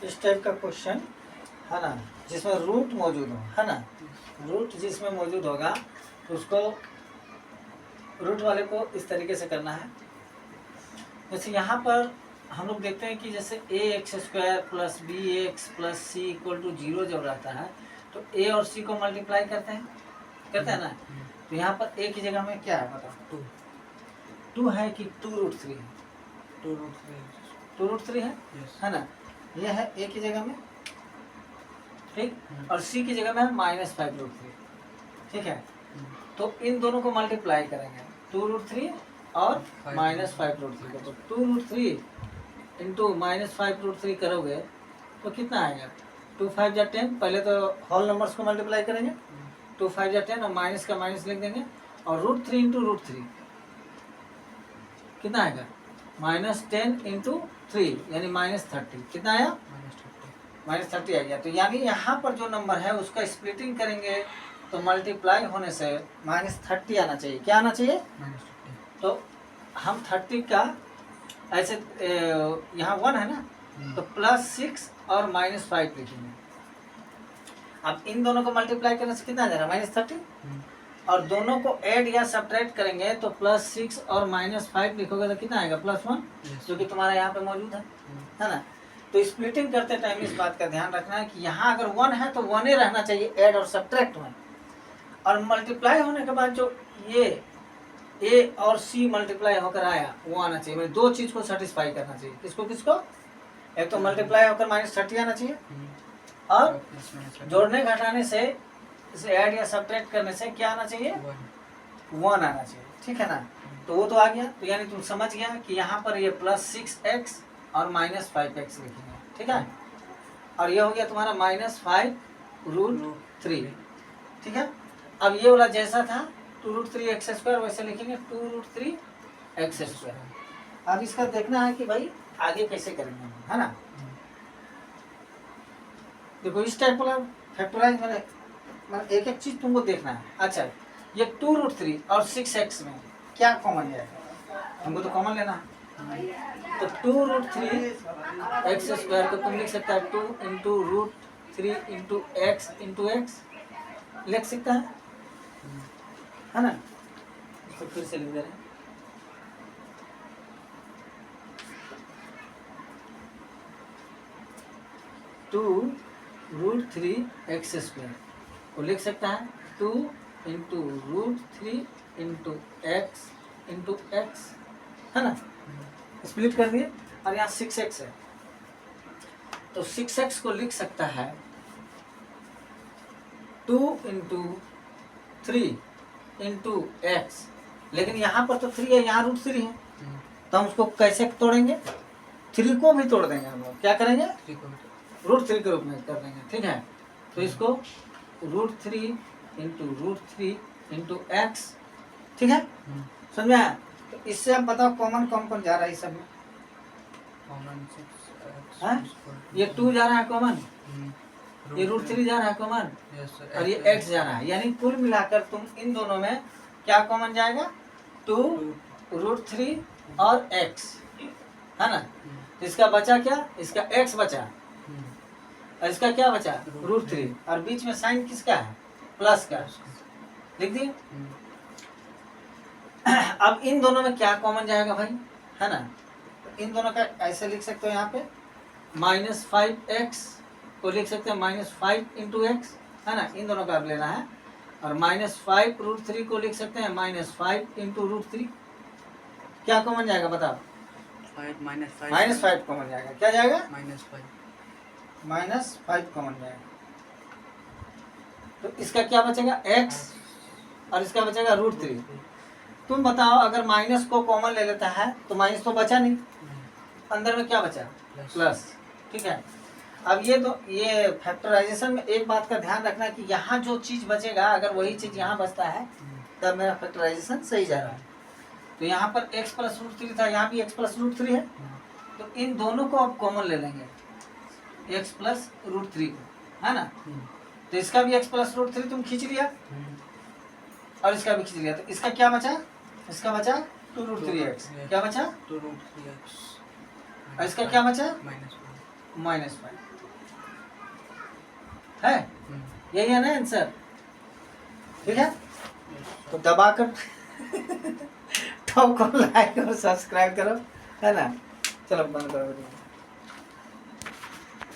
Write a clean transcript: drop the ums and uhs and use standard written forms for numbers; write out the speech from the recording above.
इस टाइप का क्वेश्चन है ना, जिसमें रूट मौजूद हो, है ना, रूट जिसमें मौजूद होगा उसको रूट वाले को इस तरीके से करना है। जैसे यहाँ पर हम लोग देखते हैं कि जैसे a x square plus b x plus c equal to 0 जब रहता है तो ए और सी को मल्टीप्लाई करते हैं ना। तो यहाँ पर ए की जगह में क्या है बताओ? 2 है कि 2√3 है? 2√3 है ना। यह है ए की जगह में, ठीक, और सी की जगह में है -5√3, ठीक है। तो इन दोनों को मल्टीप्लाई करेंगे 2√3 और -5√3 को, तो 2√3 इंटू -5√3 करोगे तो कितना आएगा? 2 5 जा 10, पहले तो होल नंबर्स को मल्टीप्लाई करेंगे, 2 5 जा 10 और माइनस का माइनस लिख देंगे, और √3 इंटू √3 कितना आएगा? -10 इंटू 3 यानी -30, कितना आया? -30 आ गया। तो यानी यहाँ पर जो नंबर है उसका स्प्लिटिंग करेंगे तो मल्टीप्लाई होने से -30 आना चाहिए। क्या आना चाहिए? तो हम 30 का ऐसे यहाँ 1 है ना, तो +6 और -5 लिखेंगे। अब इन दोनों को मल्टीप्लाई करने से कितना आ जाएगा? -30, और दोनों को ऐड या सब्ट्रैक्ट करेंगे तो +6 और -5 लिखोगे तो कितना आएगा? +1, जो कि तुम्हारा यहाँ पे मौजूद है ना। तो स्प्लिटिंग करते टाइम इस बात का ध्यान रखना है कि यहाँ अगर 1 है तो 1 ही रहना चाहिए ऐड और सब्ट्रैक्ट में, और मल्टीप्लाई होने के बाद जो ये ए और सी मल्टीप्लाई होकर आया वो आना चाहिए। मतलब 2 चीज़ को सेटिस्फाई करना चाहिए। किसको किसको? एक तो मल्टीप्लाई होकर -30 आना चाहिए, और जोड़ने घटाने से, इसे ऐड या सब्ट्रैक्ट करने से क्या आना चाहिए? 1 आना चाहिए, ठीक है ना। तो वो तो आ गया। तो यानी तुम समझ गया कि यहाँ पर ये +6x और -5x लिखेंगे, ठीक है। और ये हो गया तुम्हारा -5√3, ठीक है। अब ये वाला जैसा था 2√3x², वैसे लिखेंगे 2√3x²। अब इसका देखना है कि भाई आगे कैसे करेंगे, है ना। देखो इस टाइप वाला फैक्टराइज मैंने एक एक चीज तुमको देखना है। अच्छा, ये 2√3 और 6x में क्या कॉमन है? हमको तो कॉमन लेना है। तो 2√3x² को तुम लिख सकता है 2 इंटू √3 इंटू x लिख सकता है ना। इसको फिर से लिख दे रहे हैं। (2√3x² को लिख सकता है 2 इंटू √3 इंटू x है ना। स्प्लिट कर दिए, और यहाँ 6x है तो 6x को लिख सकता है 2 इंटू 3 इंटू x, लेकिन यहाँ पर तो 3 है, यहाँ √3 है, तो हम उसको कैसे तोड़ेंगे? 3 को भी तोड़ देंगे हम लोग। क्या करेंगे? √3 के रूप में कर देंगे, ठीक है। तो इसको √3 इंटू √3 इंटू x, ठीक है, समझा। तो इससे आप बताओ कॉमन कौन कौन जा रहा है इस सब में? ये 2 जा रहा है कॉमन, ये √3 जा रहा है कॉमन, और ये x जा रहा है। यानी कुल मिलाकर तुम इन दोनों में क्या कॉमन जाएगा? 2 √3 और x, है ना। तो इसका बचा क्या? इसका x बचा, और इसका क्या बचा? √3, और बीच में साइन किसका है? प्लस का, लिख दिए। अब इन दोनों में क्या कॉमन जाएगा भाई, है ना। तो इन दोनों का ऐसे लिख सकते हो, यहाँ पे -5x को लिख सकते हैं -5 इंटू x, है ना। इन दोनों का अब लेना है, और -5√3 को लिख सकते हैं -5 इंटू √3। क्या कॉमन जाएगा बताओ? -5 कॉमन जाएगा। क्या जाएगा? -5 कॉमन जाएगा। तो इसका क्या बचेगा? x, और इसका बचेगा √3। तुम बताओ अगर माइनस को कॉमन ले लेता है तो माइनस तो बचा नहीं, अंदर में क्या बचा? प्लस, ठीक है। अब ये फैक्टराइजेशन में एक बात का ध्यान रखना है कि यहाँ जो चीज़ बचेगा, अगर वही चीज़ यहाँ बचता है तब मेरा फैक्टराइजेशन सही जा रहा है। तो यहाँ पर x + √3 था, यहाँ भी x + √3 है, तो इन दोनों को आप कॉमन ले लेंगे, x + √3 को, है ना। तो इसका भी x + √3 तुम खींच लिया, और इसका भी खींच लिया, तो इसका क्या बचा? इसका बचा 2√3x। क्या बचा? 2√3x, और इसका क्या बचा? -5। -5। है, यही है ना आंसर। ठीक है, तो दबाकर टॉप को लाइक और सब्सक्राइब करो, है ना। चलो बंद करो।